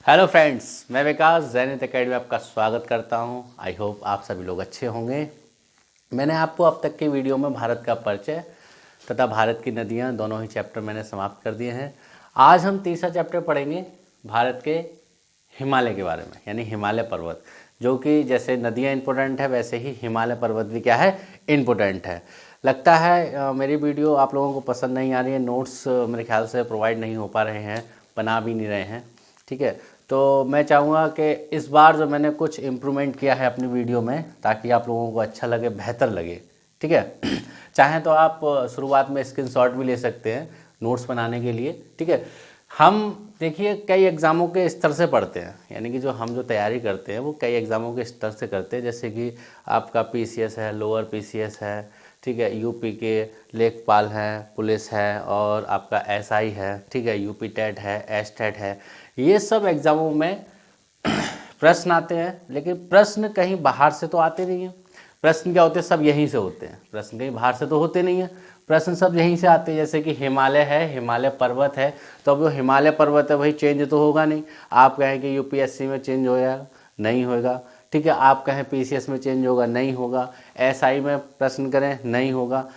Hello friends, मैं विकास ज़ैनित academy आपका स्वागत करता हूं। आई होप आप सभी लोग अच्छे होंगे। मैंने आपको अब तक के वीडियो में भारत का परिचय तथा भारत की नदियां दोनों ही चैप्टर मैंने समाप्त कर दिए हैं। आज हम तीसरा चैप्टर पढ़ेंगे भारत के हिमालय के बारे में, यानी हिमालय पर्वत, जो कि जैसे नदियाँ इम्पोर्टेंट है वैसे ही हिमालय पर्वत भी क्या है, इम्पोर्टेंट है। लगता है मेरी वीडियो आप लोगों को पसंद नहीं आ रही है, नोट्स मेरे ख्याल से प्रोवाइड नहीं हो पा रहे हैं, बना भी नहीं रहे हैं। ठीक है, तो मैं चाहूँगा कि इस बार जो मैंने कुछ इम्प्रूवमेंट किया है अपनी वीडियो में, ताकि आप लोगों को अच्छा लगे, बेहतर लगे। ठीक है चाहें तो आप शुरुआत में स्क्रीनशॉट भी ले सकते हैं नोट्स बनाने के लिए। ठीक है, हम देखिए कई एग्ज़ामों के स्तर से पढ़ते हैं, यानी कि जो हम जो तैयारी करते हैं वो कई एग्ज़ामों के स्तर से करते हैं। जैसे कि आपका पीसीएस है, लोअर पीसीएस है, ठीक है, यूपी के लेखपाल हैं, पुलिस है, और आपका एसआई है, ठीक है, यूपी टेट है, एस टेट है। ये सब एग्ज़ामों में प्रश्न आते हैं, लेकिन प्रश्न कहीं बाहर से तो आते नहीं हैं। प्रश्न क्या होते हैं, सब यहीं से होते हैं। प्रश्न कहीं बाहर से तो होते नहीं हैं, प्रश्न सब यहीं से आते हैं। जैसे कि हिमालय है, हिमालय पर्वत है, तो अब वो हिमालय पर्वत है भाई, चेंज तो होगा नहीं। आप कहें कि यूपीएससी में चेंज हो जाएगा, नहीं होगा। ठीक है, आप कहें पीसीएस में चेंज होगा, नहीं होगा। एसआई में प्रश्न करें, नहीं होगा।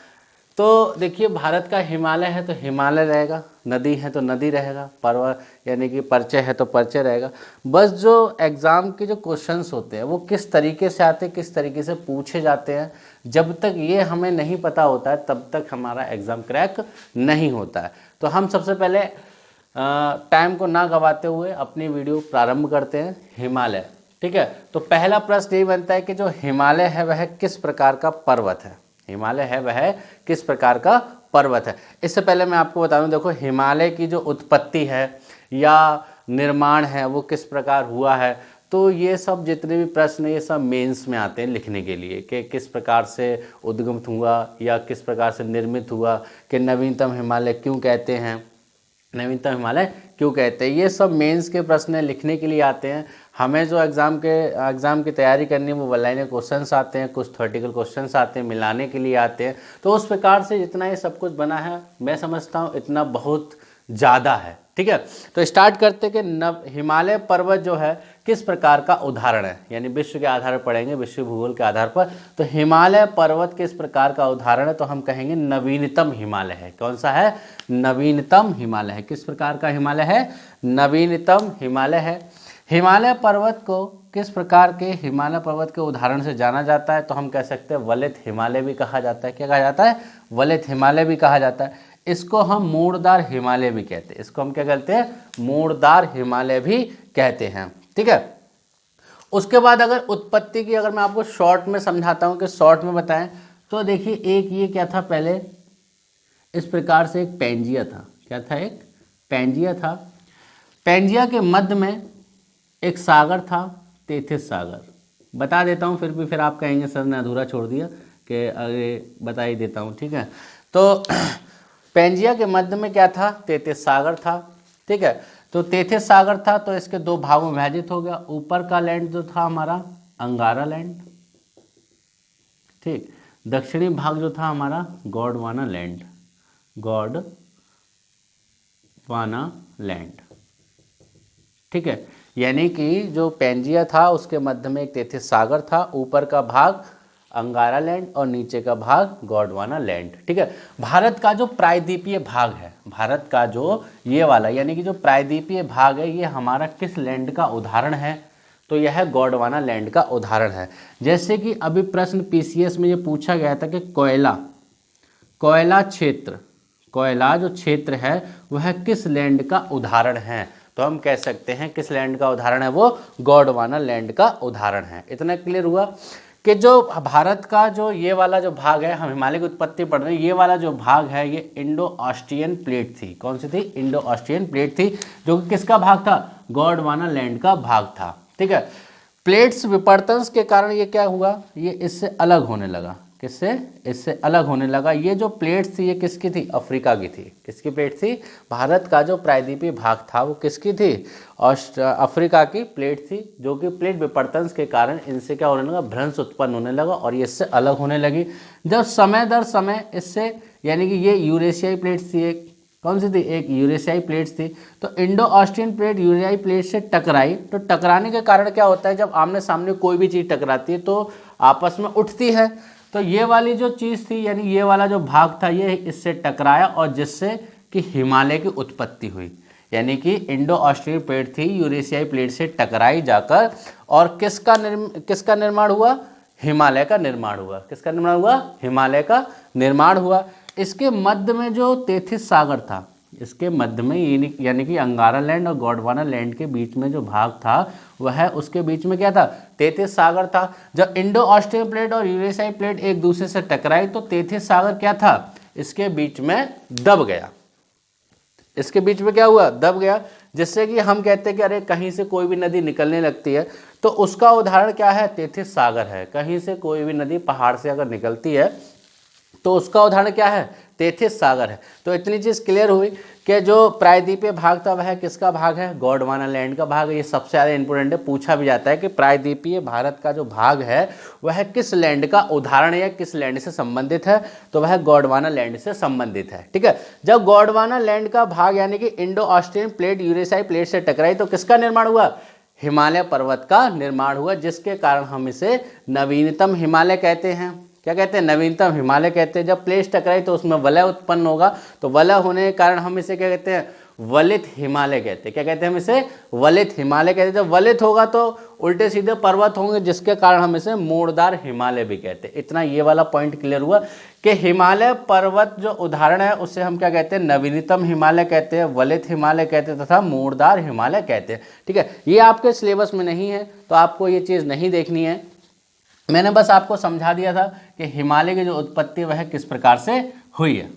तो देखिए भारत का हिमालय है तो हिमालय रहेगा, नदी है तो नदी रहेगा, पर्वत यानी कि परिचय है तो परिचय रहेगा। बस जो एग्ज़ाम के जो क्वेश्चंस होते हैं वो किस तरीके से आते हैं, किस तरीके से पूछे जाते हैं, जब तक ये हमें नहीं पता होता है तब तक हमारा एग्ज़ाम क्रैक नहीं होता है। तो हम सबसे पहले टाइम को ना गवाते हुए अपनी वीडियो प्रारंभ करते हैं। हिमालय, ठीक है, तो पहला प्रश्न यही बनता है कि जो हिमालय है वह किस प्रकार का पर्वत है। हिमालय है वह किस प्रकार का पर्वत है। इससे पहले मैं आपको बता दूं, देखो हिमालय की जो उत्पत्ति है या निर्माण है वो किस प्रकार हुआ है, तो ये सब जितने भी प्रश्न ये सब मेंस में आते हैं लिखने के लिए, कि किस प्रकार से उद्गमित हुआ या किस प्रकार से निर्मित हुआ, कि नवीनतम हिमालय क्यों कहते हैं, नवीनतम हिमालय क्यों कहते हैं। ये सब मेंस के प्रश्न लिखने के लिए आते हैं। हमें जो एग्ज़ाम की तैयारी करनी है वो वन लाइनर क्वेश्चंस आते हैं, कुछ थ्योरेटिकल क्वेश्चंस आते हैं, मिलाने के लिए आते हैं। तो उस प्रकार से जितना ये सब कुछ बना है मैं समझता हूँ इतना बहुत ज़्यादा है। ठीक है, तो स्टार्ट करते कि हिमालय पर्वत जो है किस प्रकार का उदाहरण है, यानी विश्व के आधार पर पढ़ेंगे, विश्व भूगोल के आधार पर। तो हिमालय पर्वत किस प्रकार का उदाहरण है, तो हम कहेंगे नवीनतम हिमालय है। कौन सा है, नवीनतम हिमालय है। किस प्रकार का हिमालय है, नवीनतम हिमालय है। हिमालय पर्वत को किस प्रकार के हिमालय पर्वत के उदाहरण से जाना जाता है, तो हम कह सकते हैं वलित हिमालय भी कहा जाता है। क्या कहा जाता है, वलित हिमालय भी कहा जाता है। इसको हम मूड़दार हिमालय भी कहते हैं। इसको हम क्या कहते हैं, मूड़दार हिमालय भी कहते हैं। ठीक है, उसके बाद अगर उत्पत्ति की अगर मैं आपको शॉर्ट में समझाता हूं कि शॉर्ट में बताएं, तो देखिए एक ये क्या था, पहले इस प्रकार से एक पैंजिया था। क्या था, एक पैंजिया था। पैंजिया के मध्य में एक सागर था, तेथिस सागर। बता देता हूँ, फिर आप कहेंगे सर ने अधूरा छोड़ दिया, कि अरे बता ही देता हूँ। ठीक है, तो पैंजिया के मध्य में क्या था, तेथिस सागर था। ठीक है, तो तेथिस सागर था तो इसके दो भागों में विभाजित हो गया। ऊपर का लैंड जो था हमारा अंगारा लैंड, ठीक, दक्षिणी भाग जो था हमारा गोंडवाना लैंड, गोंडवाना लैंड। ठीक है, यानी कि जो पैंजिया था उसके मध्य में एक तेथिस सागर था, ऊपर का भाग अंगारा लैंड और नीचे का भाग गोंडवाना लैंड। ठीक है, भारत का जो प्रायद्वीपीय भाग है, भारत का जो ये वाला यानी कि जो प्रायद्वीपीय भाग है, ये हमारा किस लैंड का उदाहरण है, तो यह गोंडवाना लैंड का उदाहरण है। जैसे कि अभी प्रश्न पीसीएस में ये पूछा गया था कि कोयला क्षेत्र, कोयला जो क्षेत्र है वह किस लैंड का उदाहरण है, तो हम कह सकते हैं किस लैंड का उदाहरण है, वो गोंडवाना लैंड का उदाहरण है। इतना क्लियर हुआ कि जो भारत का जो ये वाला जो भाग है, हम हिमालय की उत्पत्ति पढ़ रहे हैं, ये वाला जो भाग है ये इंडो ऑस्ट्रियन प्लेट थी। कौन सी थी, इंडो ऑस्ट्रियन प्लेट थी, जो कि किसका भाग था, गोंडवाना लैंड का भाग था। ठीक है, प्लेट्स विपर्तन के कारण ये क्या हुआ, ये इससे अलग होने लगा। किससे, इससे अलग होने लगा। ये जो प्लेट्स थी ये किसकी थी, अफ्रीका की थी। किसकी प्लेट थी, भारत का जो प्रायद्वीपीय भाग था वो किसकी थी, अफ्रीका की प्लेट थी, जो कि प्लेट विपर्तन के कारण इनसे क्या होने लगा, भ्रंश उत्पन्न होने लगा और ये इससे अलग होने लगी। जब समय दर समय इससे, यानी कि ये यूरेशियाई प्लेट्स थी एक, कौन सी थी, एक यूरेशियाई प्लेट्स थी। तो इंडो ऑस्ट्रियन प्लेट यूरेशियाई प्लेट से टकराई, तो टकराने के कारण क्या होता है, जब आमने सामने कोई भी चीज़ टकराती है तो आपस में उठती है। तो ये वाली जो चीज़ थी, यानी ये वाला जो भाग था, ये इससे टकराया और जिससे कि हिमालय की उत्पत्ति हुई। यानी कि इंडो ऑस्ट्रियन प्लेट थी यूरेशियाई प्लेट से टकराई जाकर, और किसका निर्माण हुआ, हिमालय का निर्माण हुआ। किसका निर्माण हुआ, हिमालय का निर्माण हुआ। इसके मध्य में जो तेथिस सागर था, इसके मध्य में यानी कि अंगारा लैंड और गोंडवाना लैंड के बीच में जो भाग था, वह उसके बीच में क्या था, तेथिस सागर था। जब इंडो ऑस्ट्रियन प्लेट और यूरेशियाई प्लेट एक दूसरे से टकराई तो तेथिस सागर क्या था, इसके बीच में दब गया। इसके बीच में क्या हुआ, दब गया, जिससे कि हम कहते हैं कि अरे कहीं से कोई भी नदी निकलने लगती है तो उसका उदाहरण क्या है, तेथिस सागर है। कहीं से कोई भी नदी पहाड़ से अगर निकलती है तो उसका उदाहरण क्या है, तेथिस सागर है। तो इतनी चीज़ क्लियर हुई कि जो प्रायद्वीपीय भाग था वह किसका भाग है, गोंडवाना लैंड का भाग है। ये सबसे ज़्यादा इंपॉर्टेंट है, पूछा भी जाता है कि प्रायद्वीपीय भारत का जो भाग है वह किस लैंड का उदाहरण है या किस लैंड से संबंधित है, तो वह गोंडवाना लैंड से संबंधित है। ठीक है, जब गोंडवाना लैंड का भाग यानी कि इंडो ऑस्ट्रियन प्लेट यूरेशियाई प्लेट से टकराई तो किसका निर्माण हुआ, हिमालय पर्वत का निर्माण हुआ, जिसके कारण हम इसे नवीनतम हिमालय कहते हैं। क्या कहते हैं, नवीनतम हिमालय कहते हैं। जब प्लेट्स टकराई तो उसमें वलय उत्पन्न होगा, तो वलय होने के कारण हम इसे क्या कहते हैं, वलित हिमालय कहते हैं। क्या कहते हैं हम इसे, वलित हिमालय कहते हैं। जब वलित होगा तो उल्टे सीधे पर्वत होंगे, जिसके कारण हम इसे मोड़दार हिमालय भी कहते हैं। इतना ये वाला पॉइंट क्लियर हुआ कि हिमालय पर्वत जो उदाहरण है उसे हम क्या कहते हैं, नवीनतम हिमालय कहते हैं, वलित हिमालय कहते हैं तथा मोड़दार हिमालय कहते हैं। ठीक है, ये आपके सिलेबस में नहीं है तो आपको ये चीज़ नहीं देखनी है। मैंने बस आपको समझा दिया था कि हिमालय की जो उत्पत्ति वह किस प्रकार से हुई है।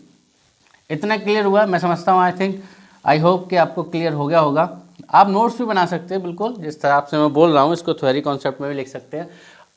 इतना क्लियर हुआ, मैं समझता हूँ। आई होप कि आपको क्लियर हो गया होगा। आप नोट्स भी बना सकते हैं, बिल्कुल जिस तरह से मैं बोल रहा हूँ इसको थ्योरी कॉन्सेप्ट में भी लिख सकते हैं।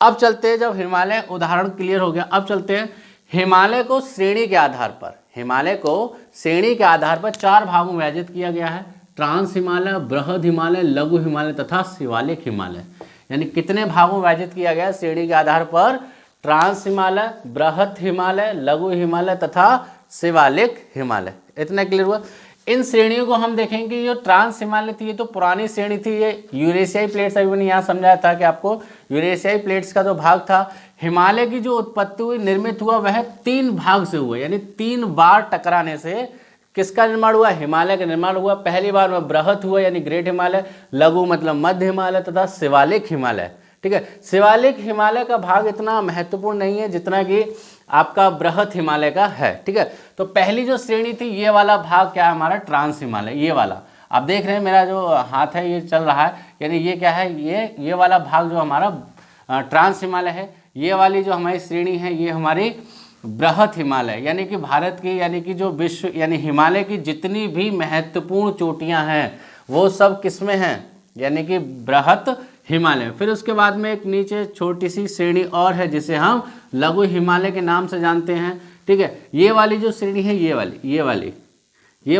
अब चलते हैं, जब हिमालय उदाहरण क्लियर हो गया, अब चलते हैं हिमालय को श्रेणी के आधार पर। हिमालय को श्रेणी के आधार पर 4 भागों में विभाजित किया गया है, ट्रांस हिमालय, बृहद हिमालय, लघु हिमालय तथा शिवालिक हिमालय। यानी कितने भागों में विभाजित किया गया श्रेणी के आधार पर, ट्रांस हिमालय, बृहद हिमालय, लघु हिमालय तथा शिवालिक हिमालय। इतना क्लियर हुआ। इन श्रेणियों को हम देखेंगे, जो ट्रांस हिमालय थी ये तो पुरानी श्रेणी थी, ये यूरेशियाई प्लेट्स, अभी मैंने यहाँ समझाया था कि आपको यूरेशियाई प्लेट्स का जो भाग था, हिमालय की जो उत्पत्ति हुई, निर्मित हुआ, वह 3 भाग से हुआ। यानी 3 बार टकराने से किसका निर्माण हुआ, हिमालय का निर्माण हुआ। पहली बार में बृहद हुआ यानी ग्रेट हिमालय, लघु मतलब मध्य हिमालय तथा शिवालिक हिमालय। ठीक है, शिवालिक हिमालय का भाग इतना महत्वपूर्ण नहीं है जितना कि आपका बृहद हिमालय का है। ठीक है, तो पहली जो श्रेणी थी ये वाला भाग क्या है हमारा, ट्रांस हिमालय। ये वाला आप देख रहे हैं, मेरा जो हाथ है ये चल रहा है, यानी ये क्या है, ये वाला भाग जो हमारा ट्रांस हिमालय है। ये वाली जो हमारी श्रेणी है ये हमारी बृहद हिमालय, यानी कि भारत की, यानी कि जो विश्व यानी हिमालय की जितनी भी महत्वपूर्ण चोटियां हैं वो सब किसमें हैं, यानी कि बृहद हिमालय। फिर उसके बाद में एक नीचे छोटी सी श्रेणी और है जिसे हम लघु हिमालय के नाम से जानते हैं। ठीक है, ये वाली जो श्रेणी है, ये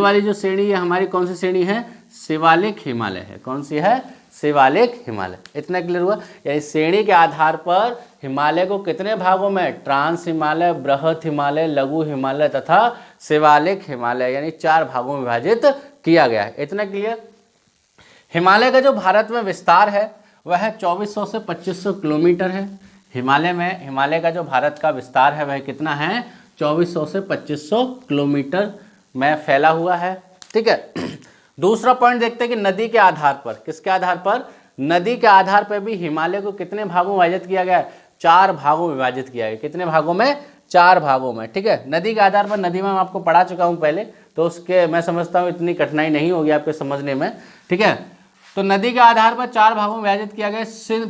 वाली जो श्रेणी है हमारी कौन सी श्रेणी है, शिवालिक हिमालय है। कौन सी है, शिवालिक हिमालय। इतना क्लियर हुआ। यानी श्रेणी के आधार पर हिमालय को कितने भागों में, ट्रांस हिमालय, बृहद हिमालय, लघु हिमालय तथा शिवालिक हिमालय, यानी 4 भागों में विभाजित किया गया है। इतना क्लियर। हिमालय का जो भारत में विस्तार है वह 2400 से 2500 किलोमीटर है। हिमालय का जो भारत का विस्तार है वह कितना है, 2400 से 2500 किलोमीटर में फैला हुआ है। ठीक है, दूसरा पॉइंट देखते हैं कि नदी के आधार पर, किसके आधार पर, नदी के आधार पर भी हिमालय को कितने भागों में विभाजित किया गया है, 4 भागों में विभाजित किया गया। कितने भागों में, 4 भागों में। ठीक है, नदी के आधार पर, नदी में मैं आपको पढ़ा चुका हूं पहले, तो उसके मैं समझता हूं इतनी कठिनाई नहीं होगी आपके समझने में। ठीक है, तो नदी के आधार पर 4 भागों में विभाजित किया गया।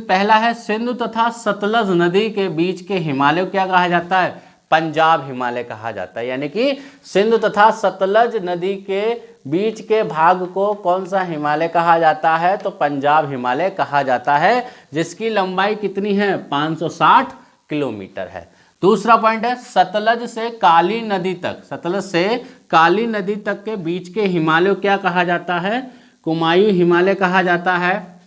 पहला है सिंधु तथा सतलज नदी के बीच के हिमालय को क्या कहा जाता है, पंजाब हिमालय कहा जाता है। यानी कि सिंधु तथा सतलज नदी के बीच के भाग को कौन सा हिमालय कहा जाता है, तो पंजाब हिमालय कहा जाता है, जिसकी लंबाई कितनी है, 560 किलोमीटर है। दूसरा पॉइंट है सतलज से काली नदी तक, सतलज से काली नदी तक के बीच के हिमालय को क्या कहा जाता है, कुमायूं हिमालय कहा जाता है,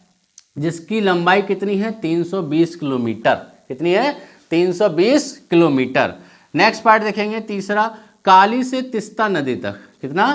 जिसकी लंबाई कितनी है, 320 किलोमीटर। कितनी है, 320 किलोमीटर। नेक्स्ट पार्ट देखेंगे तीसरा, काली से तिस्ता नदी तक, कितना,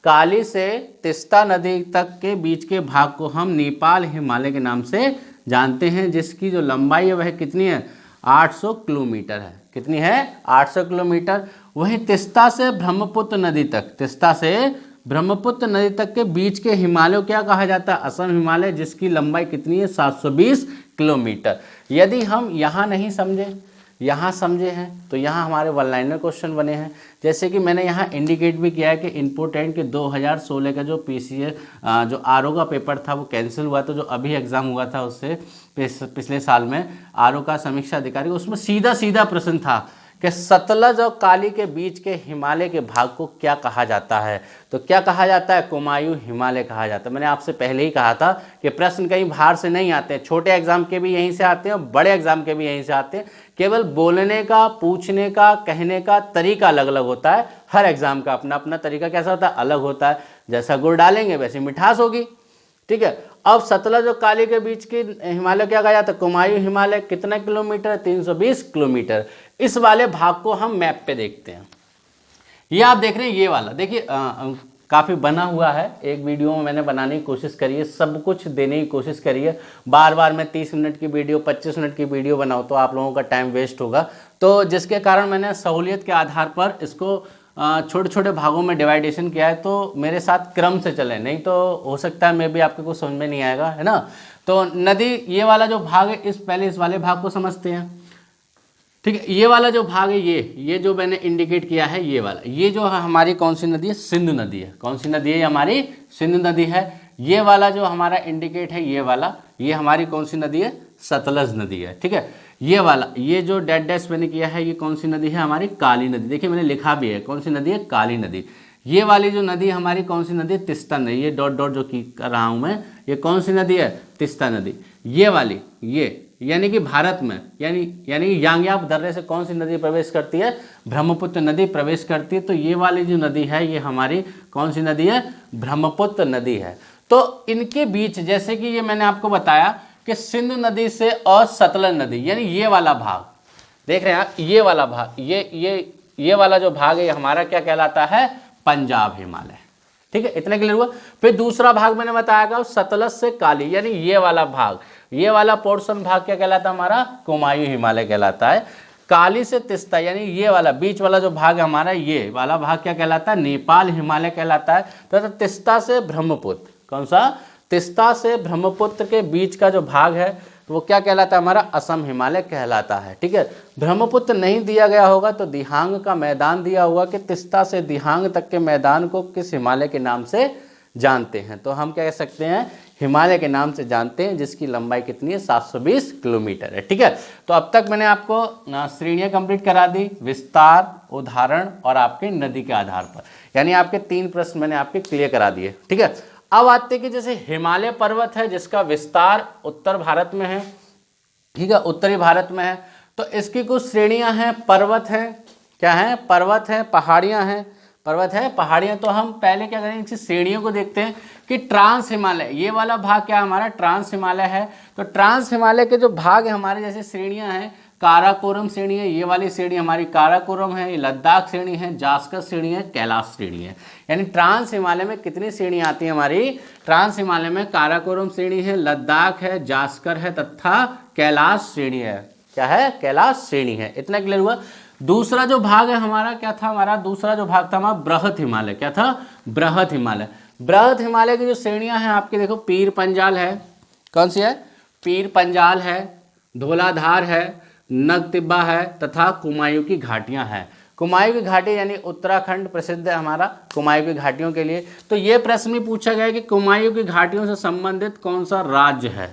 काली से तीस्ता नदी तक के बीच के भाग को हम नेपाल हिमालय के नाम से जानते हैं, जिसकी जो लंबाई है वह कितनी है, 800 किलोमीटर है। कितनी है, 800 किलोमीटर। वहीं तीस्ता से ब्रह्मपुत्र नदी तक, तीस्ता से ब्रह्मपुत्र नदी तक के बीच के हिमालय क्या कहा जाता है, असम हिमालय, जिसकी लंबाई कितनी है, 720 किलोमीटर। यदि हम यहाँ नहीं समझे, यहाँ समझे हैं, तो यहाँ हमारे वन लाइनर क्वेश्चन बने हैं। जैसे कि मैंने यहाँ इंडिकेट भी किया है कि इम्पोर्टेंट के 2016 का जो पीसीए जो आरओ का पेपर था वो कैंसिल हुआ, तो जो अभी एग्ज़ाम हुआ था उससे पिछले साल में आरओ का समीक्षा अधिकारी, उसमें सीधा सीधा प्रश्न था कि सतलज और काली के बीच के हिमालय के भाग को क्या कहा जाता है। तो क्या कहा जाता है, कुमायूं हिमालय कहा जाता है। मैंने आपसे पहले ही कहा था कि प्रश्न कहीं बाहर से नहीं आते हैं, छोटे एग्जाम के भी यहीं से आते हैं और बड़े एग्जाम के भी यहीं से आते हैं। केवल बोलने का, पूछने का, कहने का तरीका अलग अलग होता है। हर एग्जाम का अपना अपना तरीका कैसा होता है, अलग होता है। जैसा गुड़ डालेंगे वैसी मिठास होगी, ठीक है। अब सतलज और काली के बीच की हिमालय क्या कहा जाता है, कुमायूं हिमालय। कितना किलोमीटर, 320 किलोमीटर। इस वाले भाग को हम मैप पे देखते हैं। ये आप देख रहे हैं, ये वाला देखिए काफ़ी बना हुआ है। एक वीडियो में मैंने बनाने की कोशिश करी है, सब कुछ देने की कोशिश करी है। बार बार मैं 30 मिनट की वीडियो, 25 मिनट की वीडियो बनाऊँ तो आप लोगों का टाइम वेस्ट होगा। तो जिसके कारण मैंने सहूलियत के आधार पर इसको छोटे छोटे भागों में डिवाइडेशन किया है, तो मेरे साथ क्रम से चले, नहीं तो हो सकता है मैं भी आपके कुछ समझ में नहीं आएगा, है ना। तो नदी, ये वाला जो भाग है, पहले इस वाले भाग को समझते हैं, ठीक है। ये वाला जो भाग है, ये जो मैंने इंडिकेट किया है, ये वाला, ये जो है हमारी कौन सी नदी है, सिंधु नदी है। कौन सी नदी है, हमारी सिंधु नदी है। ये वाला जो हमारा इंडिकेट है, ये वाला, ये हमारी कौन सी नदी है, सतलज नदी है, ठीक है। ये वाला, ये जो डेड डैश मैंने किया है, ये कौन सी नदी है, हमारी काली नदी। देखिए मैंने लिखा भी है, कौन सी नदी है, काली नदी। ये वाली जो नदी हमारी कौन सी नदी है, तीस्ता नदी। ये डॉट डॉट जो कर रहा हूं मैं, ये कौन सी नदी है, तीस्ता नदी। ये वाली, ये यानी कि भारत में, यानी यांग्याप दर्रे से कौन सी नदी प्रवेश करती है, ब्रह्मपुत्र नदी प्रवेश करती है। तो ये वाली जो नदी है, ये हमारी कौन सी नदी है, ब्रह्मपुत्र नदी है। तो इनके बीच, जैसे कि ये मैंने आपको बताया कि सिंधु नदी से और सतलज नदी, यानी ये वाला भाग देख रहे हैं आप, ये वाला भाग, ये वाला जो भाग है, ये हमारा क्या कहलाता है, पंजाब हिमालय, ठीक है। इतने क्लियर हुआ। फिर दूसरा भाग मैंने बताया था सतलज से काली, यानी ये वाला भाग, ये वाला पोर्शन भाग क्या कहलाता है, हमारा कुमायूं हिमालय कहलाता है। काली से तीस्ता, यानी ये वाला बीच वाला जो भाग है हमारा, ये वाला भाग क्या कहलाता है, नेपाल हिमालय कहलाता है। तो तीस्ता से ब्रह्मपुत्र, कौन सा, तीस्ता से ब्रह्मपुत्र के बीच का जो भाग है, तो वो क्या कहलाता है, हमारा असम हिमालय कहलाता है, ठीक है। ब्रह्मपुत्र नहीं दिया गया होगा तो दिहांग का मैदान दिया होगा कि तीस्ता से दिहांग तक के मैदान को किस हिमालय के नाम से जानते हैं। तो हम क्या कह सकते हैं, हिमालय के नाम से जानते हैं, जिसकी लंबाई कितनी है, 720 किलोमीटर है, ठीक है। तो अब तक मैंने आपको श्रेणियाँ कंप्लीट करा दी, विस्तार, उदाहरण और आपके नदी के आधार पर, यानी आपके 3 प्रश्न मैंने आपके क्लियर करा दिए, ठीक है। अब आते हैं कि जैसे हिमालय पर्वत है, जिसका विस्तार उत्तर भारत में है, ठीक है, उत्तरी भारत में है। तो इसकी कुछ श्रेणियां हैं, पर्वत है, क्या है, पर्वत है, पहाड़ियां हैं, पर्वत है, पहाड़ियां। तो हम पहले क्या करेंगे, इसी श्रेणियों को देखते हैं कि ट्रांस हिमालय, ये वाला भाग क्या हमारा, ट्रांस हिमालय है। तो ट्रांस हिमालय के जो भाग है हमारे, जैसे श्रेणियां हैं, काराकोरम श्रेणी है, ये वाली श्रेणी हमारी काराकोरम है, ये लद्दाख श्रेणी है, जास्कर श्रेणी है, कैलाश श्रेणी है। यानी ट्रांस हिमालय में कितनी श्रेणी आती है हमारी, ट्रांस हिमालय में काराकोरम श्रेणी है, लद्दाख है, जास्कर है तथा कैलाश श्रेणी है। क्या है, कैलाश श्रेणी है। इतना क्लियर हुआ। दूसरा जो भाग है हमारा क्या था, हमारा दूसरा जो भाग था हमारा बृहत हिमालय। क्या था, बृहत हिमालय। बृहत हिमालय की जो श्रेणियां हैं आपके, देखो पीर पंजाल है, कौन सी है, पीर पंजाल है, धौलाधार है, नगतिब्बा है तथा कुमायूं की घाटियां हैं। कुमायूं की घाटी यानी उत्तराखंड प्रसिद्ध है हमारा कुमायूं की घाटियों के लिए। तो ये प्रश्न भी पूछा गया कि कुमायूं की घाटियों से संबंधित कौन सा राज्य है,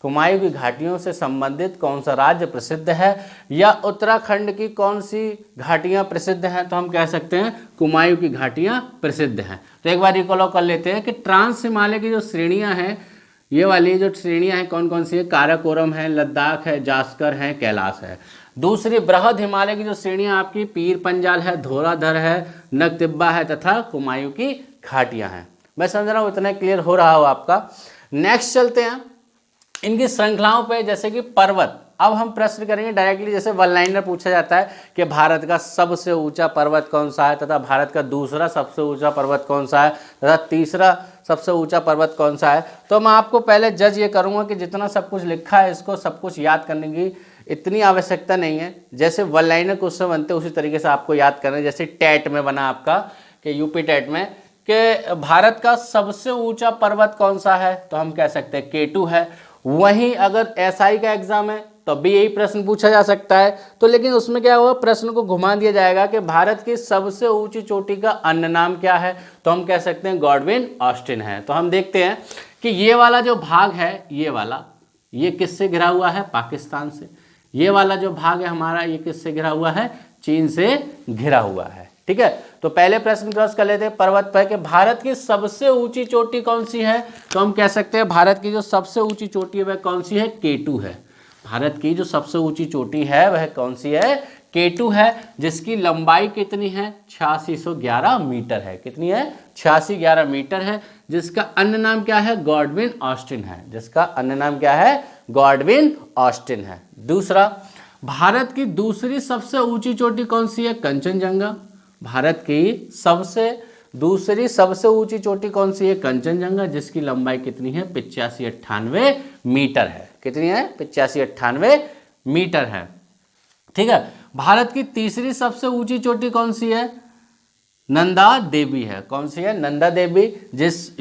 कुमायूं की घाटियों से संबंधित कौन सा राज्य प्रसिद्ध है, या उत्तराखंड की कौन सी घाटियां प्रसिद्ध हैं। तो हम कह सकते हैं कुमायूं की घाटियां प्रसिद्ध हैं। तो एक बार रिकॉल कर लेते हैं कि ट्रांस हिमालय की जो श्रेणियां हैं, ये वाली जो श्रेणियां हैं कौन कौन सी है, काराकोरम है, लद्दाख है, जास्कर है, कैलाश है। दूसरी बृहद हिमालय की जो श्रेणियां आपकी पीर पंजाल है, धौलाधर है, नगतिब्बा है तथा कुमायूं की घाटियां हैं। मैं समझ रहा हूँ इतना क्लियर हो रहा हो आपका। नेक्स्ट चलते हैं इनकी श्रृंखलाओं पे, जैसे कि पर्वत, अब हम प्रश्न करेंगे डायरेक्टली, जैसे वन लाइनर पूछा जाता है कि भारत का सबसे ऊंचा पर्वत कौन सा है, तथा भारत का दूसरा सबसे ऊंचा पर्वत कौन सा है, तथा तीसरा सबसे ऊंचा पर्वत कौन सा है। तो मैं आपको पहले जज ये करूंगा कि जितना सब कुछ लिखा है इसको सब कुछ याद करने की इतनी आवश्यकता नहीं है। जैसे वन लाइनर क्वेश्चन बनते हैं उसी तरीके से आपको याद करना है। जैसे टेट में बना आपका कि यूपी टेट में कि भारत का सबसे ऊंचा पर्वत कौन सा है, तो हम कह सकते हैं K2 है। वहीं अगर SI का एग्जाम है तो भी यही प्रश्न पूछा जा सकता है, तो लेकिन उसमें क्या होगा, प्रश्न को घुमा दिया जाएगा कि भारत की सबसे ऊंची चोटी का अन्य नाम क्या है, तो हम कह सकते हैं गॉडविन ऑस्टिन है। तो हम देखते हैं कि ये वाला जो भाग है, ये वाला, ये किससे घिरा हुआ है, पाकिस्तान से। ये वाला जो भाग है हमारा, ये किससे घिरा हुआ है, चीन से घिरा हुआ है। ठीक है, तो पहले प्रश्न क्रॉस कर लेते हैं पर्वत पर कि भारत की सबसे ऊंची चोटी कौन सी है, तो हम कह सकते हैं भारत की जो सबसे ऊंची चोटी है वह कौन सी है, K2 है। भारत की जो सबसे ऊंची चोटी है वह कौन सी है, K2 है, जिसकी लंबाई कितनी है, 8611 मीटर है। कितनी है, 8611 मीटर है, जिसका अन्य नाम क्या है, गॉडविन ऑस्टिन है। जिसका अन्य नाम क्या है, गॉडविन ऑस्टिन है। दूसरा, भारत की दूसरी सबसे ऊंची चोटी कौन सी है, कंचनजंगा। भारत की दूसरी सबसे ऊंची चोटी कौन सी है, कंचनजंगा, जिसकी लंबाई कितनी है, 8598 मीटर है। कितनी है, 8598 मीटर है। ठीक है, भारत की तीसरी सबसे ऊंची चोटी कौन सी है, नंदा देवी है। कौन सी है, नंदा देवी,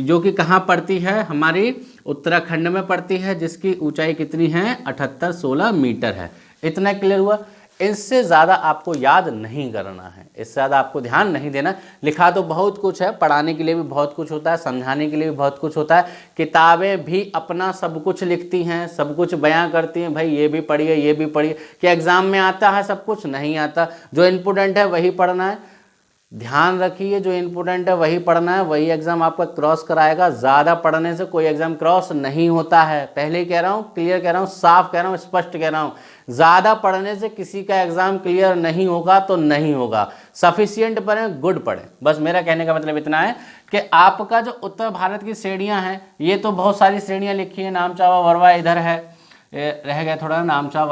जो कि कहाँ पड़ती है, हमारी उत्तराखंड में पड़ती है, जिसकी ऊंचाई कितनी है, 7816 मीटर है। इतना क्लियर हुआ। इससे ज़्यादा आपको याद नहीं करना है, इससे ज़्यादा आपको ध्यान नहीं देना। लिखा तो बहुत कुछ है, पढ़ाने के लिए भी बहुत कुछ होता है, समझाने के लिए भी बहुत कुछ होता है। किताबें भी अपना सब कुछ लिखती हैं, सब कुछ बयां करती हैं, भाई ये भी पढ़िए ये भी पढ़िए। कि एग्ज़ाम में आता है सब कुछ, नहीं आता। जो इम्पोर्टेंट है वही पढ़ना है। ध्यान रखिए, जो इम्पोर्टेंट है वही पढ़ना है, वही एग्जाम आपका क्रॉस कराएगा। ज़्यादा पढ़ने से कोई एग्जाम क्रॉस नहीं होता है। पहले ही कह रहा हूँ, क्लियर कह रहा हूँ, साफ कह रहा हूँ, स्पष्ट कह रहा हूँ, ज़्यादा पढ़ने से किसी का एग्जाम क्लियर नहीं होगा तो नहीं होगा। सफिशियंट पढ़ें, गुड पढ़ें। बस मेरा कहने का मतलब इतना है कि आपका जो उत्तर भारत की श्रेणियाँ हैं, ये तो बहुत सारी श्रेणियाँ लिखी हैं। नामचावा वरवा इधर है, रह गया थोड़ा, नामचा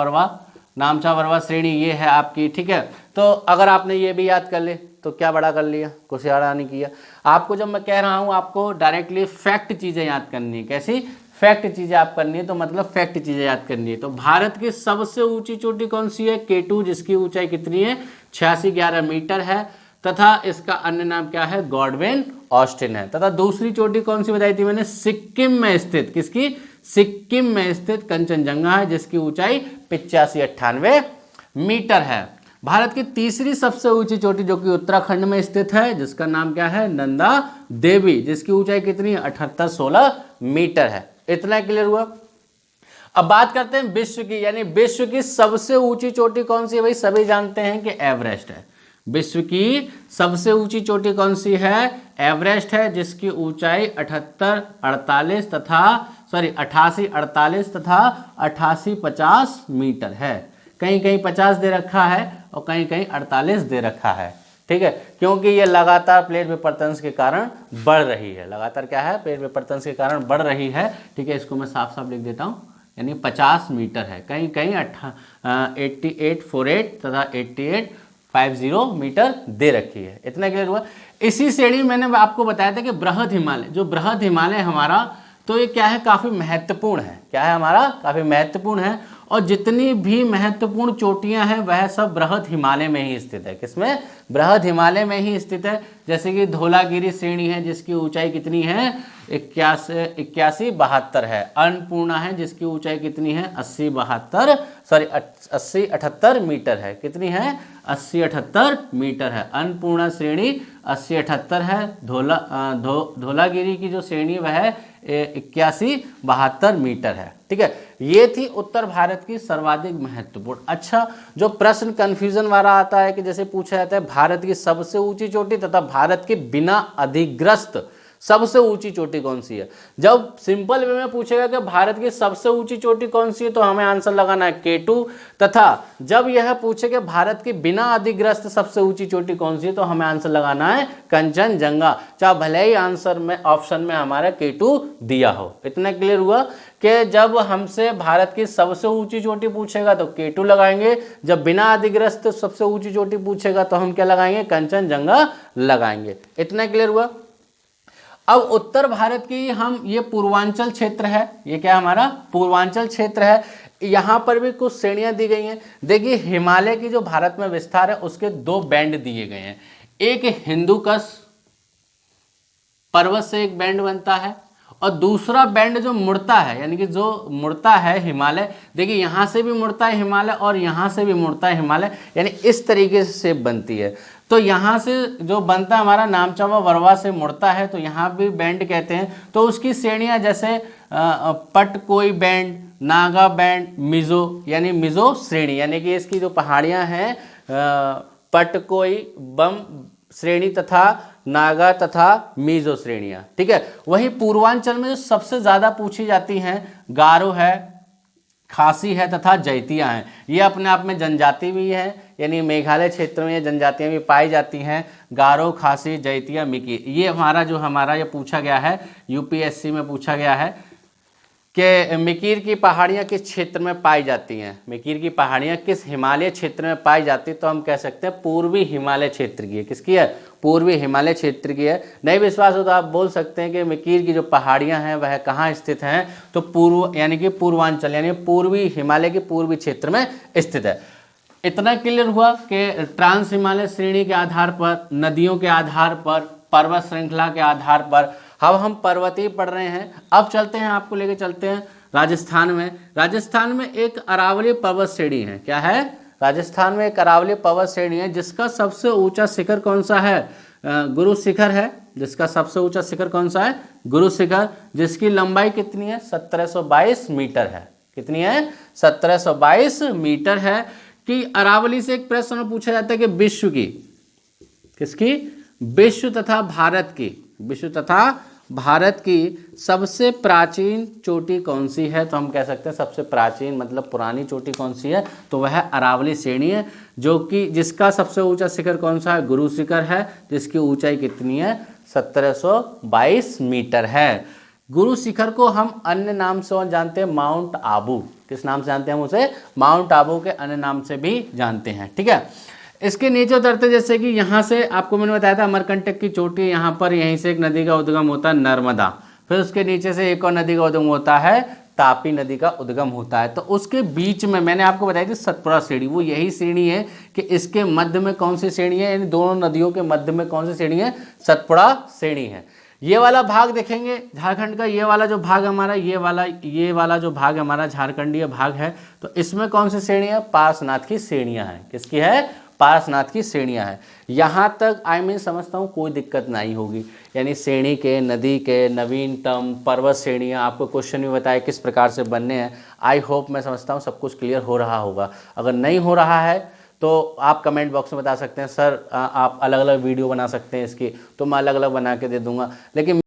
वरवा श्रेणी ये है आपकी। ठीक है, तो अगर आपने ये भी याद कर ले तो क्या बड़ा कर लिया, कुछ याद नहीं किया। आपको जब मैं कह रहा हूँ आपको डायरेक्टली फैक्ट चीज़ें याद करनी है। कैसी फैक्ट चीज़ें आप करनी है, तो मतलब फैक्ट चीज़ें याद करनी है। तो भारत की सबसे ऊंची चोटी कौन सी है, K2, जिसकी ऊंचाई कितनी है, 8611 मीटर है, तथा इसका अन्य नाम क्या है, गॉडविन ऑस्टिन है। तथा दूसरी चोटी कौन सी बताई थी मैंने, सिक्किम में स्थित, किसकी, सिक्किम में स्थित कंचनजंगा है, जिसकी ऊंचाई 8598 मीटर है। भारत की तीसरी सबसे ऊंची चोटी जो कि उत्तराखंड में स्थित है, जिसका नाम क्या है, नंदा देवी, जिसकी ऊंचाई कितनी है, 7816 मीटर है। इतना क्लियर हुआ। अब बात करते हैं विश्व की, यानी विश्व की सबसे ऊंची चोटी कौन सी है, भाई सभी जानते हैं कि एवरेस्ट है। विश्व की सबसे ऊंची चोटी कौन सी है, एवरेस्ट है, जिसकी ऊंचाई 8848 तथा 8850 मीटर है। कहीं कहीं 50 दे रखा है और कहीं कहीं 48 दे रखा है। ठीक है, क्योंकि ये लगातार प्लेट विपर्तन के कारण बढ़ रही है। लगातार क्या है, प्लेट विपर्तन के कारण बढ़ रही है। ठीक है, इसको मैं साफ साफ लिख देता हूँ, यानी 50 मीटर है। कहीं कहीं 8848 तथा 8850 मीटर दे रखी है। इतना क्लियर हुआ। इसी श्रेणी में मैंने आपको बताया था कि बृहद हिमालय, जो बृहद हिमालय हमारा, तो ये क्या है, काफ़ी महत्वपूर्ण है। क्या है हमारा, काफ़ी महत्वपूर्ण है। और जितनी भी महत्वपूर्ण चोटियां हैं वह सब बृहद हिमालय में ही स्थित है। किसमें, बृहद हिमालय में ही स्थित है। जैसे कि धौलागिरी श्रेणी है, जिसकी ऊंचाई कितनी है, 8172 है। अन्नपूर्णा है, जिसकी ऊंचाई कितनी है, 8078 मीटर है। कितनी है, 8078 मीटर है। अन्नपूर्णा श्रेणी 8078 है। धौलागिरी की जो श्रेणी वह है 8172 मीटर है। ठीक है, ये थी उत्तर भारत की सर्वाधिक महत्वपूर्ण। अच्छा, जो प्रश्न कंफ्यूजन वाला आता है कि जैसे पूछा जाता है भारत की सबसे ऊंची चोटी तथा भारत के बिना अधिग्रस्त सबसे ऊंची चोटी कौन सी है। जब सिंपल वे में पूछेगा कि भारत की सबसे ऊंची चोटी कौन सी है, तो हमें आंसर लगाना है K2, तथा जब यह पूछे कि भारत की बिना अधिग्रस्त सबसे ऊंची चोटी कौन सी है, तो हमें आंसर लगाना है कंचनजंगा, चाहे भले ही आंसर में ऑप्शन में हमारा K2 दिया हो। इतना क्लियर हुआ कि जब हमसे भारत की सबसे ऊंची चोटी पूछेगा तो K2 लगाएंगे, जब बिना अधिग्रस्त सबसे ऊंची चोटी पूछेगा तो हम क्या लगाएंगे, कंचनजंगा लगाएंगे। इतना क्लियर हुआ। अब उत्तर भारत की हम, ये पूर्वांचल क्षेत्र है, ये क्या हमारा पूर्वांचल क्षेत्र है, यहां पर भी कुछ श्रेणियां दी गई हैं। देखिए हिमालय की जो भारत में विस्तार है उसके दो बैंड दिए गए हैं, एक हिंदुकुश पर्वत से एक बैंड बनता है, और दूसरा बैंड जो मुड़ता है, यानी कि जो मुड़ता है हिमालय, देखिए यहां से भी मुड़ता है हिमालय और यहां से भी मुड़ता है हिमालय, यानी इस तरीके से शेप बनती है। तो यहाँ से जो बनता है हमारा नामचंबा वरवा से मुड़ता है, तो यहाँ भी बैंड कहते हैं। तो उसकी श्रेणियाँ जैसे पटकोई बैंड, नागा बैंड, मिजो, यानी मिजो श्रेणी, यानी कि इसकी जो पहाड़ियाँ हैं पटकोई बम श्रेणी तथा नागा तथा मिजो श्रेणियाँ, ठीक है। वहीं पूर्वांचल में जो सबसे ज़्यादा पूछी जाती हैं, गारो है, खासी है तथा जैतिया हैं। ये अपने आप में जनजाति भी है, यानी मेघालय क्षेत्र में ये जनजातियां भी पाई जाती हैं, गारो, खासी, जैतिया, मिकीर। ये हमारा ये पूछा गया है, यूपीएससी में पूछा गया है कि मिकीर की पहाड़ियाँ किस क्षेत्र में पाई जाती हैं, मिकीर की पहाड़ियाँ किस हिमालय क्षेत्र में पाई जाती है, तो हम कह सकते हैं पूर्वी हिमालय क्षेत्र की है। किसकी है, पूर्वी हिमालय क्षेत्र की है। नहीं विश्वास हो तो आप बोल सकते हैं कि मिकीर की जो पहाड़ियाँ हैं वह कहाँ स्थित हैं, तो पूर्व यानी कि पूर्वांचल यानी पूर्वी हिमालय के पूर्वी क्षेत्र में स्थित है। इतना क्लियर हुआ कि ट्रांस हिमालय श्रेणी के आधार पर, नदियों के आधार पर, पर्वत श्रृंखला के आधार पर, अब हम पर्वतीय पढ़ रहे हैं। अब चलते हैं, आपको लेके चलते हैं राजस्थान में। राजस्थान में एक अरावली पर्वत श्रेणी है। क्या है, राजस्थान में एक अरावली पर्वत श्रेणी है जिसका सबसे ऊंचा शिखर कौन सा है, गुरु शिखर है। जिसका सबसे ऊंचा शिखर कौन सा है, गुरु शिखर, जिसकी लंबाई कितनी है, 1722 मीटर है। कितनी है, 1722 मीटर है। कि अरावली से एक प्रश्न पूछा जाता है कि विश्व की, किसकी, विश्व तथा भारत की सबसे प्राचीन चोटी कौन सी है, तो हम कह सकते हैं सबसे प्राचीन मतलब पुरानी चोटी कौन सी है, तो वह अरावली श्रेणी है, जो कि जिसका सबसे ऊंचा शिखर कौन सा है, गुरु शिखर है, जिसकी ऊंचाई कितनी है, 1722 मीटर है। गुरु शिखर को हम अन्य नाम से और जानते हैं, माउंट आबू। किस नाम से जानते हैं हम उसे, माउंट आबू के अन्य नाम से भी जानते हैं, ठीक है। इसके नीचे उतरते, जैसे कि यहाँ से आपको मैंने बताया था अमरकंटक की चोटी, यहाँ पर यहीं से एक नदी का उद्गम होता है, नर्मदा। फिर उसके नीचे से एक और नदी का उद्गम होता है, तापी नदी का उद्गम होता है। तो उसके बीच में मैंने आपको बताई थी सतपुड़ा श्रेणी, वो यही श्रेणी है कि इसके मध्य में कौन सी श्रेणी है, इन दोनों नदियों के मध्य में कौन सी श्रेणी है, सतपुड़ा श्रेणी है। ये वाला भाग देखेंगे झारखंड का, ये वाला जो भाग हमारा, ये वाला जो भाग हमारा झारखंडीय भाग है, तो इसमें कौन सी श्रेणी है, पार्श्वनाथ की श्रेणियां हैं। किसकी है, पार्श्वनाथ की श्रेणियां हैं। यहाँ तक समझता हूँ कोई दिक्कत नहीं होगी, यानी श्रेणी के, नदी के, नवीनतम पर्वत श्रेणियाँ, आपको क्वेश्चन भी बताए किस प्रकार से बनने हैं। आई होप, मैं समझता हूँ सब कुछ क्लियर हो रहा होगा। अगर नहीं हो रहा है तो आप कमेंट बॉक्स में बता सकते हैं, सर आप अलग अलग वीडियो बना सकते हैं इसकी, तो मैं अलग अलग बना के दे दूंगा। लेकिन